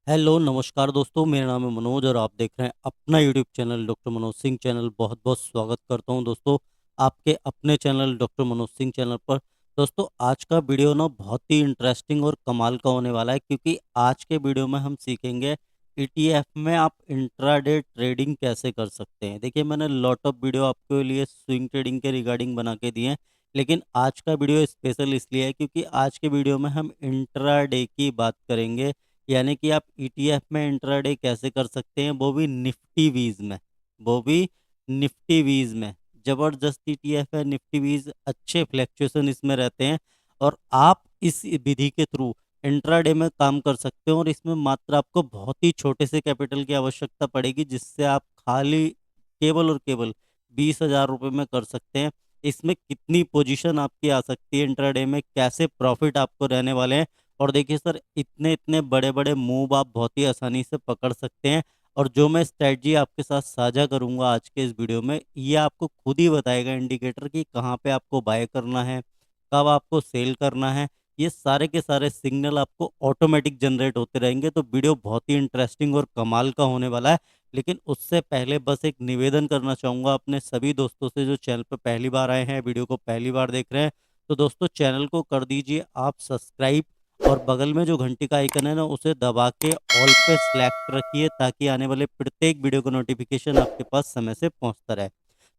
Hello नमस्कार दोस्तों, मेरा नाम है मनोज और आप देख रहे हैं अपना YouTube channel doctor Manoj Singh channel. बहुत बहुत स्वागत करता हूं दोस्तों आपके अपने channel doctor Manoj Singh channel पर। दोस्तों आज का वीडियो ना बहुत ही इंटरेस्टिंग और कमाल का होने वाला है, क्योंकि आज के वीडियो में हम सीखेंगे ईटीएफ में आप इंट्राडे ट्रेडिंग कैसे कर सकते हैं। देखिए, मैंने लॉट ऑफ वीडियो आपके लिए स्विंग ट्रेडिंग के रिगार्डिंग बना के दिए हैं, लेकिन आज का वीडियो स्पेशल इसलिए है क्योंकि आज के वीडियो में हम इंट्राडे की बात करेंगे। यानी कि आप ईटीएफ में इंट्राडे कैसे कर सकते हैं, वो भी निफ्टी वीज में। वो भी निफ्टी वीज में जबरदस्त ईटीएफ है। निफ्टी वीज अच्छे फ्लैक्चुएशन इसमें रहते हैं और आप इस विधि के थ्रू इंट्राडे में काम कर सकते हो। और इसमें मात्र आपको बहुत ही छोटे से कैपिटल की आवश्यकता पड़ेगी, जिससे आप खाली केवल और केवल 20,000 रुपये में कर सकते हैं। इसमें कितनी पोजीशन आपकी आ सकती है इंट्राडे में, कैसे प्रॉफिट आपको रहने वाले हैं। और देखिए सर, इतने इतने बड़े बड़े मूव आप बहुत ही आसानी से पकड़ सकते हैं। और जो मैं स्ट्रेटजी आपके साथ साझा करूंगा आज के इस वीडियो में, ये आपको खुद ही बताएगा इंडिकेटर कि कहाँ पे आपको बाय करना है, कब आपको सेल करना है। ये सारे के सारे सिग्नल आपको ऑटोमेटिक जनरेट होते रहेंगे। तो वीडियो बहुत ही इंटरेस्टिंग और कमाल का होने वाला है। लेकिन उससे पहले बस एक निवेदन करना चाहूँगा अपने सभी दोस्तों से जो चैनल पर पहली बार आए हैं, वीडियो को पहली बार देख रहे हैं। तो दोस्तों, चैनल को कर दीजिए आप सब्सक्राइब, और बगल में जो घंटी का आइकन है ना, उसे दबा के ऑल पे सेलेक्ट रखिए, ताकि आने वाले प्रत्येक वीडियो का नोटिफिकेशन आपके पास समय से पहुंचता रहे।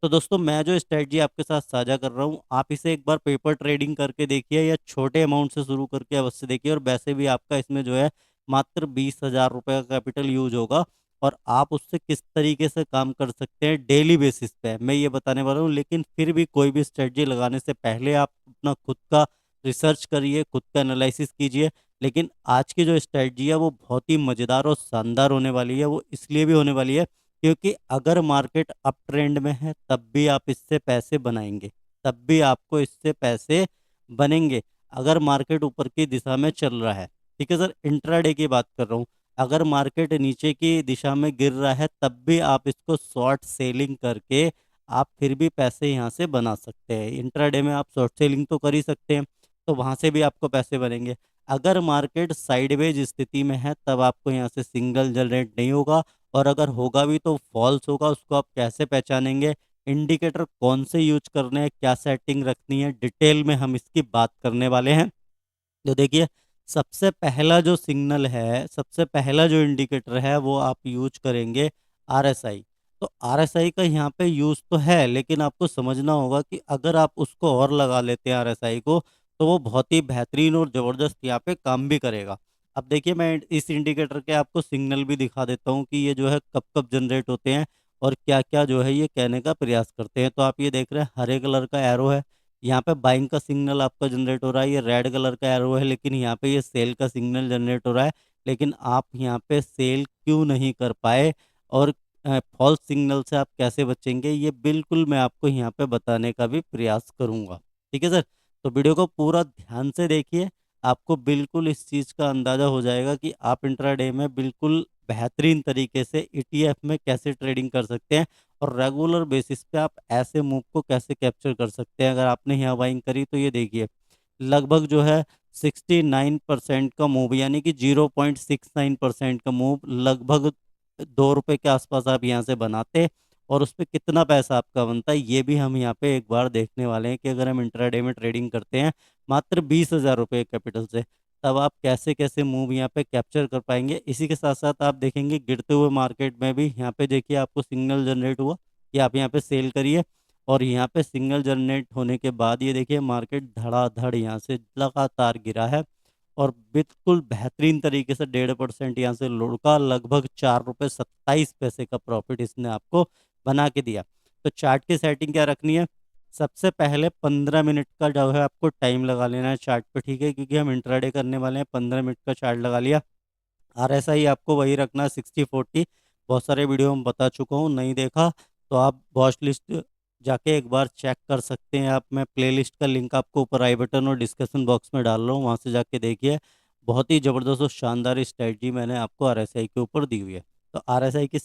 तो दोस्तों, मैं जो स्ट्रेटजी आपके साथ साझा कर रहा हूँ, आप इसे एक बार पेपर ट्रेडिंग करके देखिए या छोटे अमाउंट से शुरू करके अवश्य देखिए। और वैसे भी आपका इसमें जो है मात्र 20,000 रुपये का कैपिटल यूज होगा, और आप उससे किस तरीके से काम कर सकते हैं डेली बेसिस पे मैं ये बताने वाला हूँ। लेकिन फिर भी कोई भी स्ट्रेटजी लगाने से पहले आप अपना खुद का रिसर्च करिए, खुद का एनालिसिस कीजिए। लेकिन आज की जो स्ट्रेटजी है वो बहुत ही मज़ेदार और शानदार होने वाली है। वो इसलिए भी होने वाली है क्योंकि अगर मार्केट अप ट्रेंड में है तब भी आप इससे पैसे बनाएंगे, तब भी आपको इससे पैसे बनेंगे। अगर मार्केट ऊपर की दिशा में चल रहा है, ठीक है सर, इंट्राडे की बात कर रहा हूँ। अगर मार्केट नीचे की दिशा में गिर रहा है तब भी आप इसको शॉर्ट सेलिंग करके आप फिर भी पैसे यहाँ से बना सकते हैं। इंट्राडे में आप शॉर्ट सेलिंग तो कर ही सकते हैं, तो वहां से भी आपको पैसे बनेंगे। अगर मार्केट साइडवेज स्थिति में है तब आपको यहाँ से सिंगल जनरेट नहीं होगा, और अगर होगा भी तो फॉल्स होगा। उसको आप कैसे पहचानेंगे, इंडिकेटर कौन से यूज करने हैं, क्या सेटिंग रखनी है, डिटेल में हम इसकी बात करने वाले हैं। तो देखिए, सबसे पहला जो सिग्नल है, सबसे पहला जो इंडिकेटर है, वो आप यूज करेंगे आरएसआई। तो आरएसआई का यहाँ पे यूज तो है, लेकिन आपको समझना होगा कि अगर आप उसको और लगा लेते हैं आरएसआई को, तो वो बहुत ही बेहतरीन और ज़बरदस्त यहाँ पे काम भी करेगा। अब देखिए, मैं इस इंडिकेटर के आपको सिग्नल भी दिखा देता हूँ कि ये जो है कब कब जनरेट होते हैं और क्या क्या जो है ये कहने का प्रयास करते हैं। तो आप ये देख रहे हैं, हरे कलर का एरो है, यहाँ पे बाइंग का सिग्नल आपका जनरेट हो रहा है। ये रेड कलर का एरो है, लेकिन यहाँ पे ये सेल का सिग्नल जनरेट हो रहा है। लेकिन आप यहाँ पे सेल क्यों नहीं कर पाए, और फॉल्स सिग्नल से आप कैसे बचेंगे, ये बिल्कुल मैं आपको यहाँ पे बताने का भी प्रयास करूँगा। ठीक है सर, तो वीडियो को पूरा ध्यान से देखिए। आपको बिल्कुल इस चीज़ का अंदाज़ा हो जाएगा कि आप इंट्राडे में बिल्कुल बेहतरीन तरीके से ईटीएफ में कैसे ट्रेडिंग कर सकते हैं, और रेगुलर बेसिस पे आप ऐसे मूव को कैसे कैप्चर कर सकते हैं। अगर आपने यहाँ बाइंग करी तो ये देखिए, लगभग जो है 69% का मूव, यानी कि 0.69% का मूव, लगभग 2 रुपए के आसपास आप यहाँ से बनाते, और उस पर कितना पैसा आपका बनता है ये भी हम यहाँ पे एक बार देखने वाले हैं कि अगर हम इंट्राडे में ट्रेडिंग करते हैं मात्र 20,000 रुपये कैपिटल से, तब आप कैसे कैसे मूव यहाँ पे कैप्चर कर पाएंगे। इसी के साथ साथ आप देखेंगे गिरते हुए मार्केट में भी यहाँ पे देखिए आपको सिग्नल जनरेट हुआ कि आप यहाँ पे सेल करिए, और यहाँ पे सिग्नल जनरेट होने के बाद ये देखिए मार्केट धड़ाधड़ यहाँ से लगातार गिरा है, और बिल्कुल बेहतरीन तरीके से 1.5% यहाँ से लुढ़का, लगभग 4 रुपये 27 पैसे का प्रॉफिट इसने आपको बना के दिया। तो चार्ट की सेटिंग क्या रखनी है, सबसे पहले 15 मिनट का जो है आपको टाइम लगा लेना है चार्ट पे, ठीक है, क्योंकि हम इंट्राडे करने वाले हैं। 15 मिनट का चार्ट लगा लिया। आरएसआई आपको वही रखना है 60-40। बहुत सारे वीडियो में बता चुका हूँ, नहीं देखा तो आप वॉच लिस्ट जाके एक बार चेक कर सकते हैं। आप, मैं प्लेलिस्ट का लिंक आपको ऊपर आई बटन और डिस्कशन बॉक्स में डाल रहा हूँ, वहाँ से जाके देखिए। बहुत ही ज़बरदस्त और शानदार स्ट्रेटजी मैंने आपको आरएसआई के ऊपर दी हुई है। तो आरएसआई की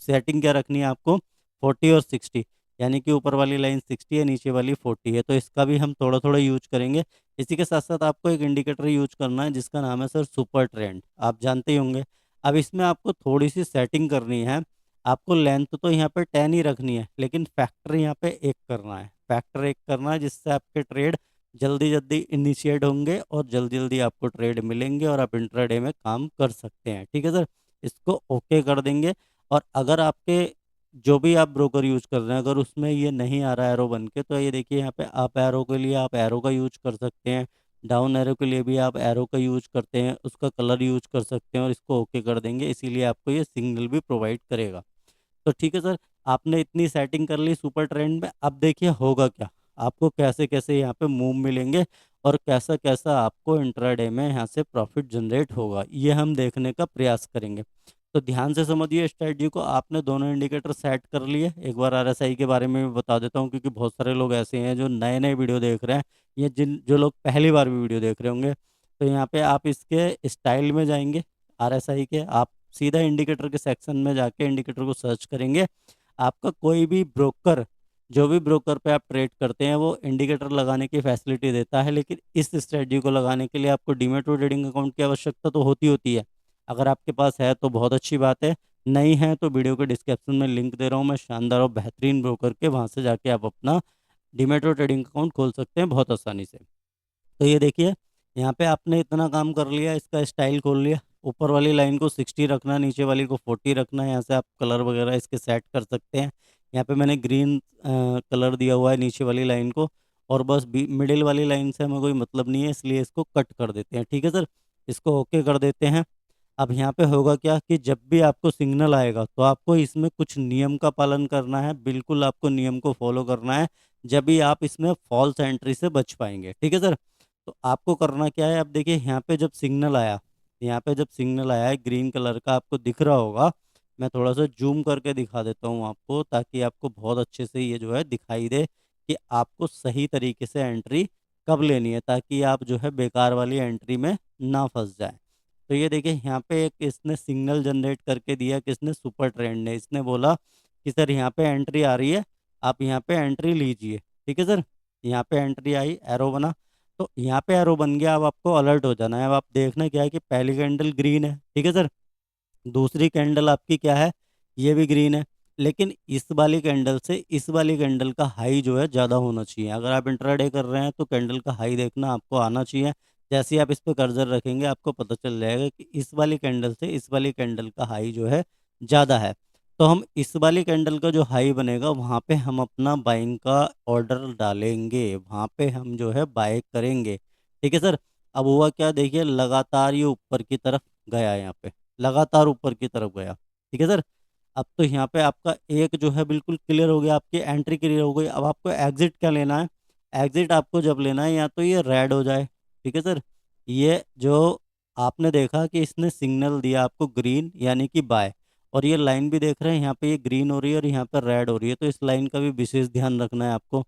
सेटिंग क्या रखनी है आपको, 40 और 60, यानी कि ऊपर वाली लाइन 60 है, नीचे वाली 40 है। तो इसका भी हम थोड़ा थोड़ा यूज करेंगे, इसी के साथ साथ आपको एक इंडिकेटर यूज करना है जिसका नाम है सर सुपर ट्रेंड, आप जानते ही होंगे। अब इसमें आपको थोड़ी सी सेटिंग करनी है। आपको लेंथ तो यहाँ पे 10 ही रखनी है, लेकिन फैक्टर यहाँ पे एक करना है, फैक्टर एक करना है, जिससे आपके ट्रेड जल्दी जल्दी इनिशिएट होंगे और जल्दी जल्दी आपको ट्रेड मिलेंगे और आप इंट्राडे में काम कर सकते हैं। ठीक है सर, इसको ओके कर देंगे। और अगर आपके जो भी आप ब्रोकर यूज कर रहे हैं अगर उसमें ये नहीं आ रहा एरो बन के, तो ये देखिए यहाँ पे अप एरो के लिए आप एरो का यूज कर सकते हैं, डाउन एरो के लिए भी आप एरो का यूज करते हैं, उसका कलर यूज कर सकते हैं और इसको ओके कर देंगे, इसीलिए आपको ये सिग्नल भी प्रोवाइड करेगा। तो ठीक है सर, आपने इतनी सेटिंग कर ली सुपर ट्रेंड में। अब देखिए होगा क्या, आपको कैसे कैसे यहाँ पे मूव मिलेंगे और कैसा कैसा आपको इंट्राडे में यहाँ से प्रॉफिट जनरेट होगा, ये हम देखने का प्रयास करेंगे। तो ध्यान से समझिए स्ट्रेटजी को। आपने दोनों इंडिकेटर सेट कर लिए। एक बार आरएसआई के बारे में भी बता देता हूँ, क्योंकि बहुत सारे लोग ऐसे हैं जो नए नए वीडियो देख रहे हैं, या जिन जो लोग पहली बार भी वीडियो देख रहे होंगे। तो यहाँ पे आप इसके स्टाइल में जाएंगे, आरएसआई के, आप सीधा इंडिकेटर के सेक्शन में जाके इंडिकेटर को सर्च करेंगे। आपका कोई भी ब्रोकर, जो भी ब्रोकर पे आप ट्रेड करते हैं, वो इंडिकेटर लगाने की फैसिलिटी देता है, लेकिन इस स्ट्रेटजी को लगाने के लिए आपको डीमैट ट्रेडिंग अकाउंट की आवश्यकता तो होती है। अगर आपके पास है तो बहुत अच्छी बात है, नहीं है तो वीडियो के डिस्क्रिप्शन में लिंक दे रहा हूँ मैं शानदार और बेहतरीन ब्रोकर के, वहाँ से जाके आप अपना डीमैट ट्रेडिंग अकाउंट खोल सकते हैं बहुत आसानी से। तो ये देखिए, यहाँ पे आपने इतना काम कर लिया, इसका स्टाइल खोल लिया। ऊपर वाली लाइन को 60 रखना है, नीचे वाली को 40 रखना है। यहाँ से आप कलर वगैरह इसके सेट कर सकते हैं। यहाँ पे मैंने ग्रीन कलर दिया हुआ है नीचे वाली लाइन को, और बस मिडिल वाली लाइन से हमें कोई मतलब नहीं है, इसलिए इसको कट कर देते हैं। ठीक है सर, इसको ओके कर देते हैं। अब यहाँ पे होगा क्या कि जब भी आपको सिग्नल आएगा तो आपको इसमें कुछ नियम का पालन करना है, बिल्कुल आपको नियम को फॉलो करना है, जब भी आप इसमें फॉल्स एंट्री से बच पाएंगे। ठीक है सर, तो आपको करना क्या है, अब देखिए यहाँ पे जब सिग्नल आया, यहाँ पे जब सिग्नल आया है ग्रीन कलर का, आपको दिख रहा होगा। मैं थोड़ा सा जूम करके दिखा देता हूँ आपको, ताकि आपको बहुत अच्छे से ये जो है दिखाई दे कि आपको सही तरीके से एंट्री कब लेनी है, ताकि आप जो है बेकार वाली एंट्री में ना फंस जाए। तो ये देखिए यहाँ पे एक इसने सिग्नल जनरेट करके दिया, किसने, सुपर ट्रेंड ने। इसने बोला कि सर यहाँ पे एंट्री आ रही है, आप यहाँ पे एंट्री लीजिए। ठीक है सर, यहाँ पे एंट्री आई, एरो बना, तो यहाँ पे एरो बन गया। अब आपको अलर्ट हो जाना है। अब आप देखना क्या है कि पहली कैंडल ग्रीन है, ठीक है सर, दूसरी कैंडल आपकी क्या है, ये भी ग्रीन है, लेकिन इस वाली कैंडल से इस वाली कैंडल का हाई जो है ज़्यादा होना चाहिए। अगर आप इंट्राडे कर रहे हैं तो कैंडल का हाई देखना आपको आना चाहिए। जैसे ही आप इस पर कर्सर रखेंगे आपको पता चल जाएगा कि इस वाली कैंडल से इस वाली कैंडल का हाई जो है ज़्यादा है। तो हम इस वाली कैंडल का जो हाई बनेगा वहाँ पे हम अपना बाइंग का ऑर्डर डालेंगे, वहाँ पे हम जो है बाय करेंगे। ठीक है सर, अब हुआ क्या, देखिए लगातार ये ऊपर की तरफ गया, यहाँ पे लगातार ऊपर की तरफ गया। ठीक है सर, अब तो यहाँ पे आपका एक जो है बिल्कुल क्लियर हो गया, आपकी एंट्री क्लियर हो गई। अब आपको एग्जिट क्या लेना है, एग्जिट आपको जब लेना है या तो ये रेड हो जाए, ठीक है सर, ये जो आपने देखा कि इसने सिग्नल दिया आपको ग्रीन यानी कि बाय, और ये लाइन भी देख रहे हैं यहाँ पे ये ग्रीन हो रही है और यहाँ पर रेड हो रही है, तो इस लाइन का भी विशेष ध्यान रखना है आपको।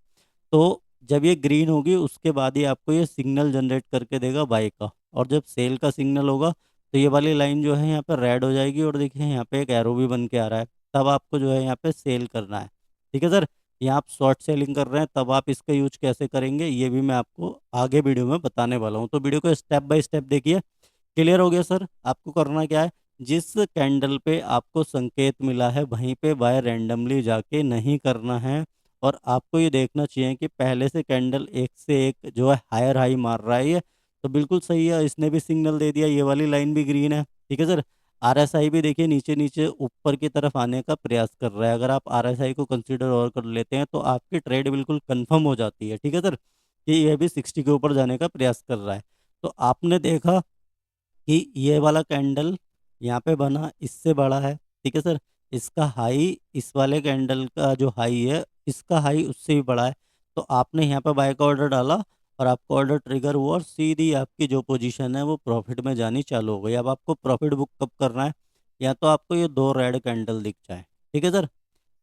तो जब ये ग्रीन होगी उसके बाद ही आपको ये सिग्नल जनरेट करके देगा बाई का, और जब सेल का सिग्नल होगा तो ये वाली लाइन जो है यहाँ पर रेड हो जाएगी, और देखिए यहाँ पे एक एरो भी बन के आ रहा है, तब आपको जो है यहाँ पे सेल करना है। ठीक है सर, यहाँ आप शॉर्ट सेलिंग कर रहे हैं तब आप इसका यूज कैसे करेंगे ये भी मैं आपको आगे वीडियो में बताने वाला हूँ, तो वीडियो को स्टेप बाय स्टेप देखिए। क्लियर हो गया सर, आपको करना क्या है, जिस कैंडल पे आपको संकेत मिला है वहीं पे बाय रैंडमली जाके नहीं करना है, और आपको ये देखना चाहिए कि पहले से कैंडल एक से एक जो है हायर हाई मार रहा है ये, तो बिल्कुल सही है, इसने भी सिग्नल दे दिया, ये वाली लाइन भी ग्रीन है। ठीक है सर, आरएसआई भी देखिए नीचे नीचे ऊपर की तरफ आने का प्रयास कर रहा है। अगर आप आरएसआई को कंसीडर और कर लेते हैं तो आपकी ट्रेड बिल्कुल कंफर्म हो जाती है। ठीक है सर, कि ये भी 60 के ऊपर जाने का प्रयास कर रहा है। तो आपने देखा कि ये वाला कैंडल यहाँ पे बना, इससे बड़ा है। ठीक है सर, इसका हाई इस वाले कैंडल का जो हाई है इसका हाई उससे भी बड़ा है, तो आपने यहाँ पे बाय का ऑर्डर डाला और आपका ऑर्डर ट्रिगर हुआ और सीधी आपकी जो पोजीशन है वो प्रॉफिट में जानी चालू हो गई। अब आपको प्रॉफिट बुक कब करना है, या तो आपको ये दो रेड कैंडल दिख जाए, ठीक है सर,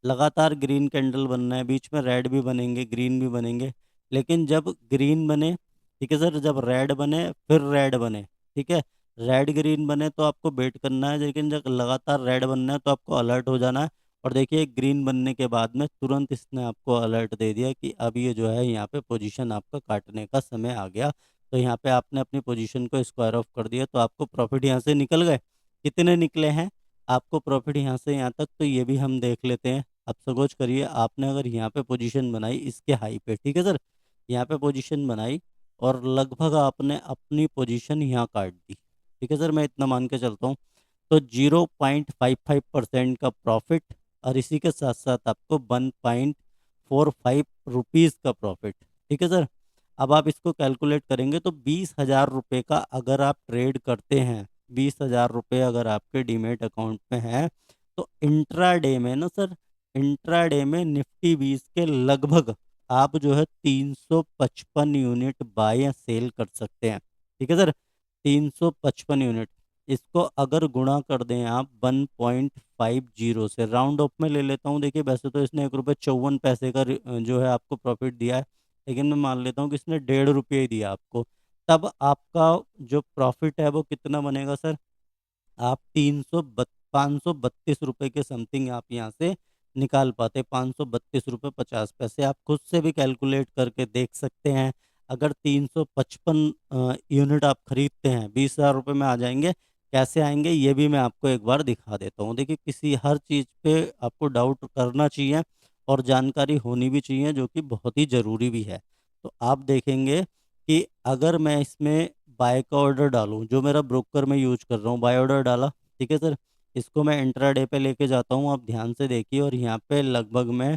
लगातार ग्रीन कैंडल बनना है, बीच में रेड भी बनेंगे ग्रीन भी बनेंगे, लेकिन जब ग्रीन बने, ठीक है सर, जब रेड बने फिर रेड बने, ठीक है, रेड ग्रीन बने तो आपको वेट करना है, लेकिन जब लगातार रेड बनना है तो आपको अलर्ट हो जाना है। और देखिए ग्रीन बनने के बाद में तुरंत इसने आपको अलर्ट दे दिया कि अब ये जो है यहाँ पे पोजीशन आपका काटने का समय आ गया, तो यहाँ पे आपने अपनी पोजीशन को स्क्वायर ऑफ कर दिया, तो आपको प्रॉफिट यहाँ से निकल गए। कितने निकले हैं आपको प्रॉफिट यहाँ से यहाँ तक, तो ये भी हम देख लेते हैं। अब सपोज करिए आपने अगर यहाँ पे पोजीशन बनाई इसके हाई पे, ठीक है सर, यहाँ पे पोजीशन बनाई और लगभग आपने अपनी पोजीशन यहाँ काट दी, ठीक है सर, मैं इतना मान के चलता हूँ। तो 0.55% का प्रॉफिट और इसी के साथ साथ आपको 1.45 रुपीज़ का प्रॉफिट, ठीक है सर। अब आप इसको कैलकुलेट करेंगे तो 20,000 रुपये का अगर आप ट्रेड करते हैं, 20,000 रुपये अगर आपके डीमेट अकाउंट में है, तो इंट्राडे में ना सर, इंट्राडे में निफ्टी 20 के लगभग आप जो है 355 यूनिट बाय या सेल कर सकते हैं, ठीक है सर। 355 यूनिट, इसको अगर गुणा कर दें आप 1.50 से, राउंड ऑफ में ले लेता हूँ। देखिए वैसे तो इसने 1 रुपये 54 पैसे का जो है आपको प्रॉफिट दिया है, लेकिन मैं मान लेता हूँ कि इसने 1.5 रुपये ही दिया आपको। तब आपका जो प्रॉफिट है वो कितना बनेगा सर, आप 532 रुपये के समथिंग आप यहाँ से निकाल पाते। 532 रुपये 50 पैसे, आप खुद से भी कैलकुलेट करके देख सकते हैं। अगर 355 यूनिट आप खरीदते हैं, 20,000 रुपये में आ जाएंगे। कैसे आएंगे ये भी मैं आपको एक बार दिखा देता हूँ। देखिए किसी हर चीज़ पे आपको डाउट करना चाहिए और जानकारी होनी भी चाहिए, जो कि बहुत ही ज़रूरी भी है। तो आप देखेंगे कि अगर मैं इसमें बाय का ऑर्डर डालूं, जो मेरा ब्रोकर मैं यूज कर रहा हूँ, बाय ऑर्डर डाला, ठीक है सर, इसको मैं इंट्राडे पे लेके जाता हूँ। आप ध्यान से देखिए, और यहाँ पे लगभग मैं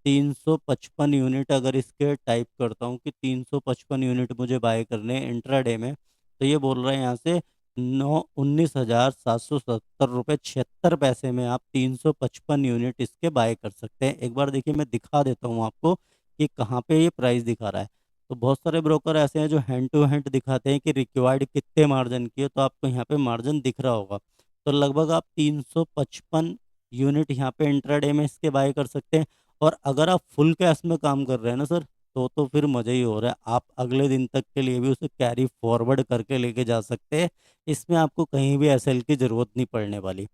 355 यूनिट अगर इसके टाइप करता हूँ कि 355 यूनिट मुझे बाय करने हैं इंट्राडे में, तो ये बोल रहे हैं यहाँ से 19,770 रुपये 76 पैसे में आप 355 यूनिट इसके बाय कर सकते हैं। एक बार देखिए मैं दिखा देता हूँ आपको कि कहाँ पे ये प्राइस दिखा रहा है। तो बहुत सारे ब्रोकर ऐसे हैं जो हैंड टू हैंड दिखाते हैं कि रिक्वायर्ड कितने मार्जिन की है, तो आपको यहाँ पे मार्जिन दिख रहा होगा। तो लगभग आप 355 यूनिट यहाँ पे इंट्राडे में इसके बाय कर सकते हैं। और अगर आप फुल कैश में काम कर रहे हैं ना सर, तो फिर मज़ा ही हो रहा है। आप अगले दिन तक के लिए भी उसे कैरी फॉरवर्ड करके लेके जा सकते हैं। इसमें आपको कहीं भी एसएल की ज़रूरत नहीं पड़ने वाली।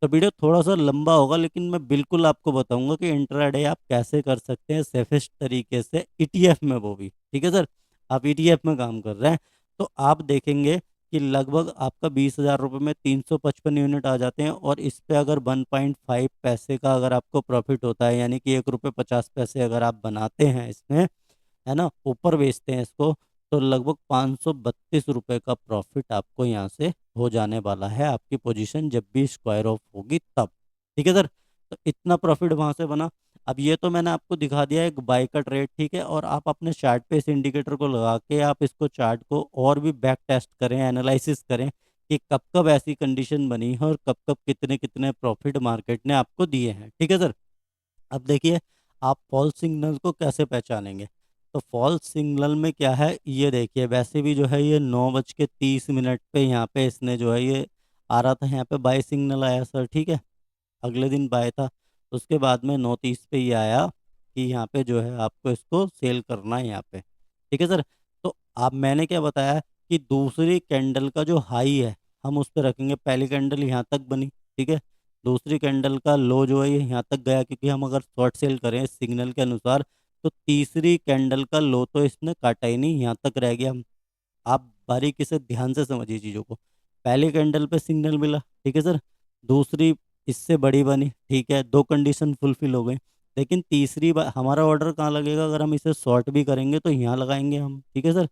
तो वीडियो थोड़ा सा लंबा होगा, लेकिन मैं बिल्कुल आपको बताऊंगा कि इंट्राडे आप कैसे कर सकते हैं सेफेस्ट तरीके से, ईटीएफ में, वो भी, ठीक है सर। आप ईटीएफ में काम कर रहे हैं तो आप देखेंगे कि लगभग आपका 20,000 रुपये में 355 यूनिट आ जाते हैं। और इस पे अगर 1.5 पैसे का अगर आपको प्रॉफिट होता है, यानी कि 1 रुपये 50 पैसे अगर आप बनाते हैं इसमें, है ना, ऊपर बेचते हैं इसको, तो लगभग 532 रुपये का प्रॉफिट आपको यहाँ से हो जाने वाला है, आपकी पोजीशन जब भी स्क्वायर ऑफ होगी तब, ठीक है सर। तो इतना प्रॉफिट वहाँ से बना। अब ये तो मैंने आपको दिखा दिया एक बाय का ट्रेड, ठीक है। और आप अपने चार्ट पे इस इंडिकेटर को लगा के आप इसको चार्ट को और भी बैक टेस्ट करें, एनालिसिस करें कि कब कब ऐसी कंडीशन बनी है और कब कब कितने कितने प्रॉफिट मार्केट ने आपको दिए हैं, ठीक है सर। अब देखिए आप फॉल्स सिग्नल को कैसे पहचानेंगे। तो फॉल्स सिग्नल में क्या है, ये देखिए वैसे भी जो है ये 9:30 पे यहाँ पे इसने जो है ये आ रहा था, यहाँ पे बाय सिग्नल आया सर, ठीक है। अगले दिन बाय था, उसके बाद में 9:30 पे ये आया कि यहाँ पे जो है आपको इसको सेल करना है यहाँ पे, ठीक है सर। तो आप, मैंने क्या बताया कि दूसरी कैंडल का जो हाई है हम उस पर रखेंगे। पहली कैंडल यहाँ तक बनी, ठीक है। दूसरी कैंडल का लो जो है ये यहाँ तक गया, क्योंकि हम अगर शॉर्ट सेल करें सिग्नल के अनुसार, तो तीसरी कैंडल का लो तो इसने काटा ही नहीं, यहाँ तक रह गया। आप बारीकी से ध्यान से समझिए चीज़ों को। पहली कैंडल पे सिग्नल मिला, ठीक है सर। दूसरी इससे बड़ी बनी, ठीक है, दो कंडीशन फुलफिल हो गई। लेकिन तीसरी बार हमारा ऑर्डर कहाँ लगेगा, अगर हम इसे शॉर्ट भी करेंगे तो यहाँ लगाएंगे हम, ठीक है सर।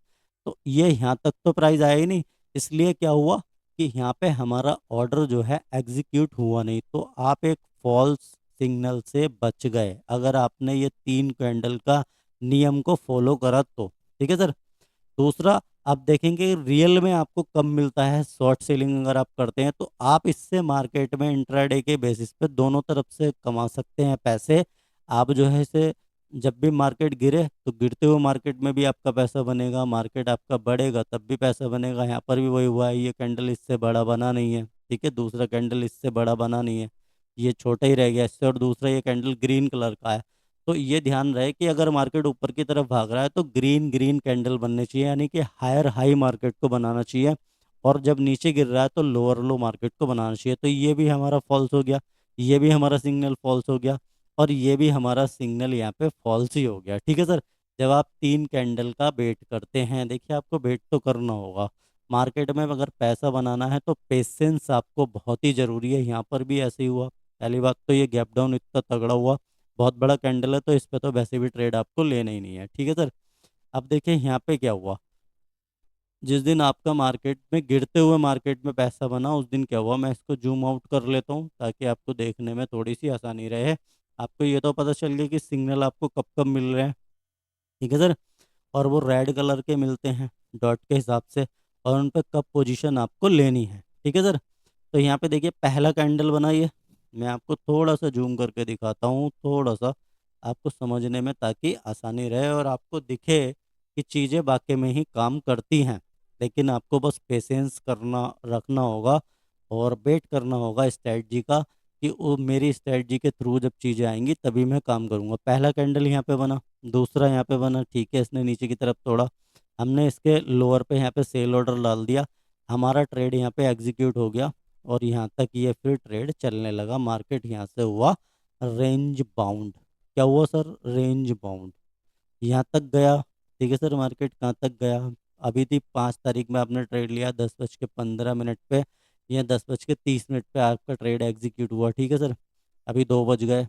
तो ये यहाँ तक तो प्राइस आया ही नहीं, इसलिए क्या हुआ कि यहाँ पे हमारा ऑर्डर जो है एग्जीक्यूट हुआ नहीं। तो आप एक फॉल्स सिग्नल से बच गए अगर आपने ये तीन कैंडल का नियम को फॉलो करा तो, ठीक है सर। दूसरा, आप देखेंगे रियल में आपको कम मिलता है शॉर्ट सेलिंग अगर आप करते हैं, तो आप इससे मार्केट में इंट्राडे के बेसिस पे दोनों तरफ से कमा सकते हैं पैसे। आप जो है इसे, जब भी मार्केट गिरे तो गिरते हुए मार्केट में भी आपका पैसा बनेगा, मार्केट आपका बढ़ेगा तब भी पैसा बनेगा। यहाँ पर भी वही हुआ है, ये कैंडल इससे बड़ा बना नहीं है, ठीक है, दूसरा कैंडल इससे बड़ा बना नहीं है, ये छोटा ही रह गया इससे। और दूसरा ये कैंडल ग्रीन कलर का है। तो ये ध्यान रहे कि अगर मार्केट ऊपर की तरफ भाग रहा है तो ग्रीन ग्रीन कैंडल बनने चाहिए, यानी कि हायर हाई मार्केट को बनाना चाहिए। और जब नीचे गिर रहा है तो लोअर लो मार्केट को बनाना चाहिए। तो ये भी हमारा फॉल्स हो गया, ये भी हमारा सिग्नल फॉल्स हो गया, और ये भी हमारा सिग्नल यहाँ पे फॉल्स ही हो गया, ठीक है सर। जब आप 3 कैंडल का वेट करते हैं, देखिए आपको वेट तो करना होगा। मार्केट में अगर पैसा बनाना है तो पेशेंस आपको बहुत ही ज़रूरी है। यहाँ पर भी ऐसे ही हुआ। पहली बात तो ये गैप डाउन इतना तगड़ा हुआ, बहुत बड़ा कैंडल है, तो इस पे तो वैसे भी ट्रेड आपको लेना ही नहीं है, ठीक है सर। अब देखिए यहाँ पे क्या हुआ। जिस दिन आपका मार्केट में गिरते हुए मार्केट में पैसा बना, उस दिन क्या हुआ, मैं इसको जूम आउट कर लेता हूँ ताकि आपको देखने में थोड़ी सी आसानी रहे। आपको ये तो पता चल गया कि सिग्नल आपको कब कब मिल रहे हैं, ठीक है सर। और वो रेड कलर के मिलते हैं डॉट के हिसाब से, और उन पर कब पोजीशन आपको लेनी है, ठीक है सर। तो यहाँ पे देखिए पहला कैंडल बना ये, मैं आपको थोड़ा सा जूम करके दिखाता हूँ, थोड़ा सा आपको समझने में ताकि आसानी रहे और आपको दिखे कि चीज़ें वाकई में ही काम करती हैं। लेकिन आपको बस पेशेंस करना रखना होगा और वेट करना होगा स्ट्रेटजी का, कि वो मेरी स्ट्रेटजी के थ्रू जब चीज़ें आएंगी तभी मैं काम करूँगा। पहला कैंडल यहाँ पे बना, दूसरा यहाँ पे बना, ठीक है, इसने नीचे की तरफ तोड़ा, हमने इसके लोअर पे यहाँ पे सेल ऑर्डर डाल दिया, हमारा ट्रेड यहाँ पे एग्जीक्यूट हो गया। और यहाँ तक ये फिर ट्रेड चलने लगा, मार्केट यहाँ से हुआ रेंज बाउंड। क्या हुआ सर? रेंज बाउंड यहाँ तक गया, ठीक है सर। मार्केट कहाँ तक गया? अभी थी 5 तारीख में आपने ट्रेड लिया 10:15 पे, या 10:30 पे आपका ट्रेड एग्जीक्यूट हुआ, ठीक है सर। अभी 2 बज गए,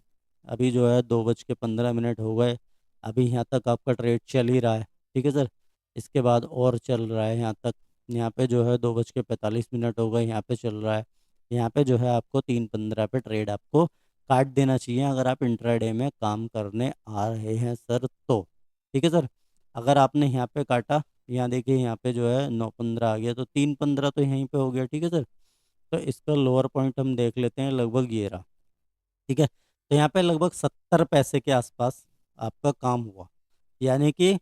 अभी जो है 2:15 हो गए, अभी यहाँ तक आपका ट्रेड चल ही रहा है, ठीक है सर। इसके बाद और चल रहा है यहाँ तक, यहाँ पे जो है 2:45 हो गए, यहाँ पे चल रहा है। यहाँ पे जो है आपको 3:15 पे ट्रेड आपको काट देना चाहिए अगर आप इंट्राडे में काम करने आ रहे हैं सर, तो ठीक है सर। अगर आपने यहाँ पे काटा, यहाँ देखिए यहाँ पे जो है 9:15 आ गया, तो 3:15 तो यहीं पे हो गया, ठीक है सर। तो इसका लोअर पॉइंट हम देख लेते हैं, लगभग ये रहा, ठीक है। तो यहाँ पे लगभग 70 पैसे के आसपास आपका काम हुआ, यानी कि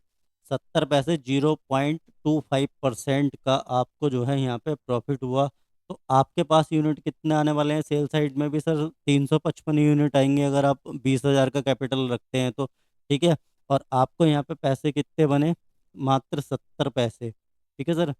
70 पैसे, 0.25% का आपको जो है यहाँ पे प्रॉफिट हुआ। तो आपके पास यूनिट कितने आने वाले हैं सेल साइड में भी सर? 355 यूनिट आएंगे अगर आप 20,000 का कैपिटल रखते हैं तो, ठीक है। और आपको यहाँ पे पैसे कितने बने? मात्र 70 पैसे, ठीक है सर।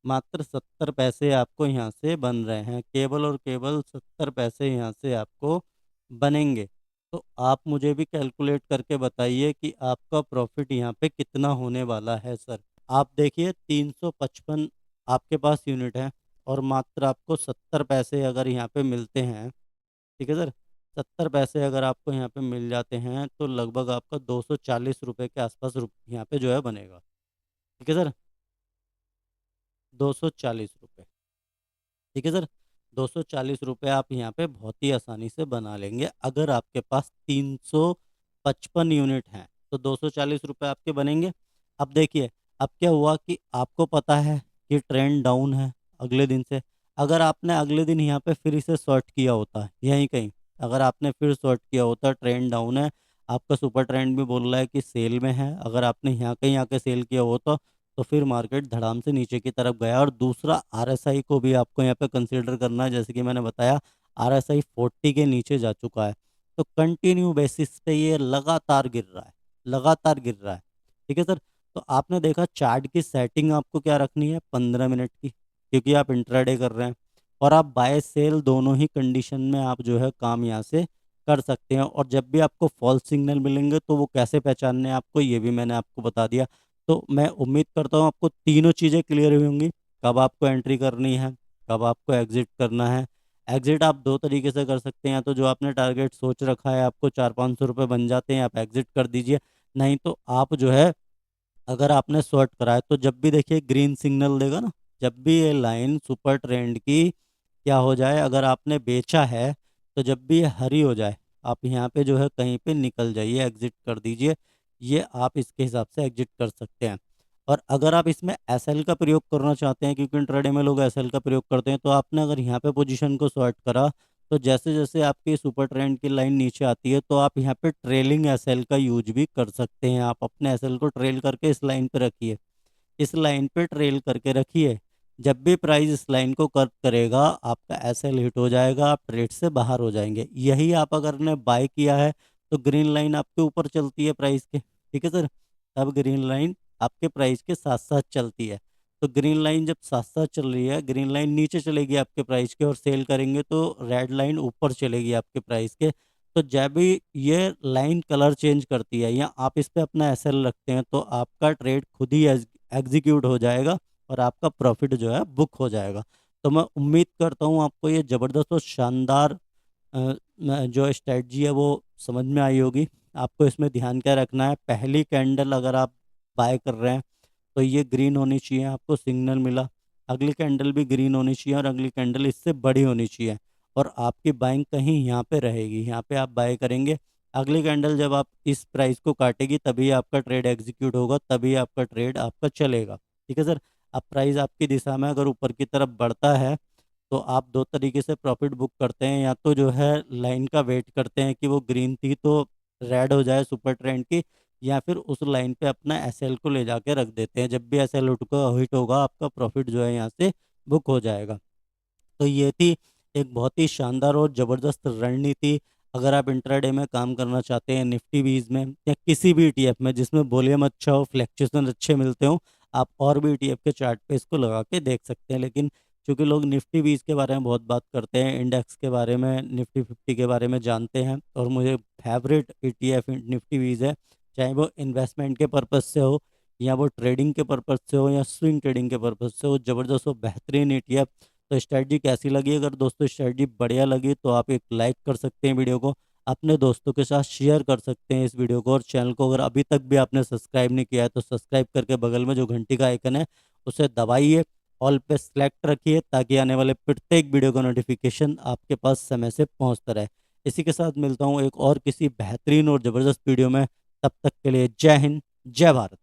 मात्र 70 पैसे आपको यहाँ से बन रहे हैं, केवल और केवल 70 पैसे यहाँ से आपको बनेंगे। तो आप मुझे भी कैलकुलेट करके बताइए कि आपका प्रॉफिट यहाँ पे कितना होने वाला है सर। आप देखिए 355 आपके पास यूनिट है, और मात्र आपको 70 पैसे अगर यहाँ पे मिलते हैं, ठीक है सर। 70 पैसे अगर आपको यहाँ पे मिल जाते हैं तो लगभग आपका 240 रुपये के आसपास यहाँ पे जो है बनेगा, ठीक है सर। 240 रुपये, ठीक है सर। 240 रुपये आप यहाँ पे बहुत ही आसानी से बना लेंगे अगर आपके पास 355 यूनिट हैं, तो 240 रुपये आपके बनेंगे। अब देखिए, अब क्या हुआ कि आपको पता है कि ट्रेंड डाउन है अगले दिन से। अगर आपने अगले दिन यहाँ पे फिर इसे शॉर्ट किया होता, यहीं कहीं अगर आपने फिर शॉर्ट किया होता, ट्रेंड डाउन है, आपका सुपर ट्रेंड भी बोल रहा है कि सेल में है, अगर आपने यहाँ कहीं आके सेल किया होता तो फिर मार्केट धड़ाम से नीचे की तरफ गया। और दूसरा, आरएसआई को भी आपको यहाँ पे कंसीडर करना है, जैसे कि मैंने बताया आरएसआई 40 के नीचे जा चुका है। तो कंटिन्यू बेसिस पे ये लगातार गिर रहा है, लगातार गिर रहा है, ठीक है सर। तो आपने देखा चार्ट की सेटिंग आपको क्या रखनी है? 15 मिनट की, क्योंकि आप इंट्राडे कर रहे हैं, और आप बाय सेल दोनों ही कंडीशन में आप जो है काम यहाँ से कर सकते हैं। और जब भी आपको फॉल्स सिग्नल मिलेंगे तो वो कैसे पहचानने हैं आपको, ये भी मैंने आपको बता दिया। तो मैं उम्मीद करता हूँ आपको तीनों चीज़ें क्लियर हुई होंगी, कब आपको एंट्री करनी है, कब आपको एग्जिट करना है। एग्जिट आप दो तरीके से कर सकते हैं, या तो जो आपने टारगेट सोच रखा है आपको 400-500 रुपये बन जाते हैं, आप एग्जिट कर दीजिए। नहीं तो आप जो है, अगर आपने शॉर्ट करा है तो जब भी देखिए ग्रीन सिग्नल देगा ना, जब भी ये लाइन सुपर ट्रेंड की क्या हो जाए, अगर आपने बेचा है तो जब भी ये हरी हो जाए, आप यहाँ पे जो है कहीं पे निकल जाइए, एग्जिट कर दीजिए। ये आप इसके हिसाब से एग्जिट कर सकते हैं। और अगर आप इसमें एसएल का प्रयोग करना चाहते हैं, क्योंकि इंट्राडे में लोग एसएल का प्रयोग करते हैं, तो आपने अगर यहाँ पे पोजीशन को शॉर्ट करा, तो जैसे जैसे आपकी सुपर ट्रेंड की लाइन नीचे आती है तो आप यहाँ पे ट्रेलिंग एसएल का यूज भी कर सकते हैं। आप अपने एसएल को ट्रेल करके इस लाइन पे रखिए, इस लाइन पे ट्रेल करके रखिए। जब भी प्राइस इस लाइन को कर्व करेगा, आपका एसएल हिट हो जाएगा, आप ट्रेड से बाहर हो जाएंगे। यही आप अगर ने बाय किया है तो ग्रीन लाइन आपके ऊपर चलती है प्राइस के, ठीक है सर। तब ग्रीन लाइन आपके प्राइस के साथ साथ चलती है। तो ग्रीन लाइन जब साथ साथ चल रही है, ग्रीन लाइन नीचे चलेगी आपके प्राइस के, और सेल करेंगे तो रेड लाइन ऊपर चलेगी आपके प्राइस के। तो जब भी ये लाइन कलर चेंज करती है या आप इस पे अपना एसएल रखते हैं तो आपका ट्रेड खुद ही एग्जीक्यूट हो जाएगा और आपका प्रॉफिट जो है बुक हो जाएगा। तो मैं उम्मीद करता हूँ आपको ये ज़बरदस्त और शानदार जो स्ट्रेटजी है वो समझ में आई होगी। आपको इसमें ध्यान क्या रखना है, पहली कैंडल अगर आप बाय कर रहे हैं तो ये ग्रीन होनी चाहिए, आपको सिग्नल मिला। अगली कैंडल भी ग्रीन होनी चाहिए और अगली कैंडल इससे बड़ी होनी चाहिए और आपकी बाइंग कहीं यहाँ पे रहेगी, यहाँ पे आप बाय करेंगे। अगली कैंडल जब आप इस प्राइस को काटेगी तभी आपका ट्रेड एग्जीक्यूट होगा, तभी आपका ट्रेड आपका चलेगा। ठीक है सर। अब प्राइस आपकी दिशा में अगर ऊपर की तरफ बढ़ता है तो आप दो तरीके से प्रॉफिट बुक करते हैं, या तो जो है लाइन का वेट करते हैं कि वो ग्रीन थी तो रेड हो जाए सुपर ट्रेंड की, या फिर उस लाइन पे अपना एसएल को ले जाके रख देते हैं। जब भी एसएल हिट होगा आपका प्रॉफिट जो है यहाँ से बुक हो जाएगा। तो ये थी एक बहुत ही शानदार और ज़बरदस्त रणनीति। अगर आप इंट्राडे में काम करना चाहते हैं निफ्टी बीज में या किसी भी ईटीएफ में जिसमें वॉल्यूम अच्छा हो, फ्लैक्चुएशन अच्छे मिलते हो, आप और भी ईटीएफ के चार्ट पे इसको लगा के देख सकते हैं। लेकिन चूंकि लोग निफ्टी बीज के बारे में बहुत बात करते हैं, इंडेक्स के बारे में, निफ्टी 50 के बारे में जानते हैं, और मुझे फेवरेट ईटीएफ निफ्टी बीज है, चाहे वो इन्वेस्टमेंट के पर्पज़ से हो या वो ट्रेडिंग के पर्पज़ से हो या स्विंग ट्रेडिंग के पर्पज़ से हो, ज़बरदस्त और बेहतरीन ईटीएफ। तो स्ट्रेटजी कैसी लगी? अगर दोस्तों स्ट्रेटजी बढ़िया लगी तो आप एक लाइक कर सकते हैं वीडियो को, अपने दोस्तों के साथ शेयर कर सकते हैं इस वीडियो को, और चैनल को अगर अभी तक भी आपने सब्सक्राइब नहीं किया है तो सब्सक्राइब करके बगल में जो घंटी का आइकन है उसे दबाइए, ऑल पे सेलेक्ट रखिए, ताकि आने वाले प्रत्येक वीडियो का नोटिफिकेशन आपके पास समय से पहुंचता रहे। इसी के साथ मिलता हूँ एक और किसी बेहतरीन और ज़बरदस्त वीडियो में। तब तक के लिए जय हिंद, जय भारत।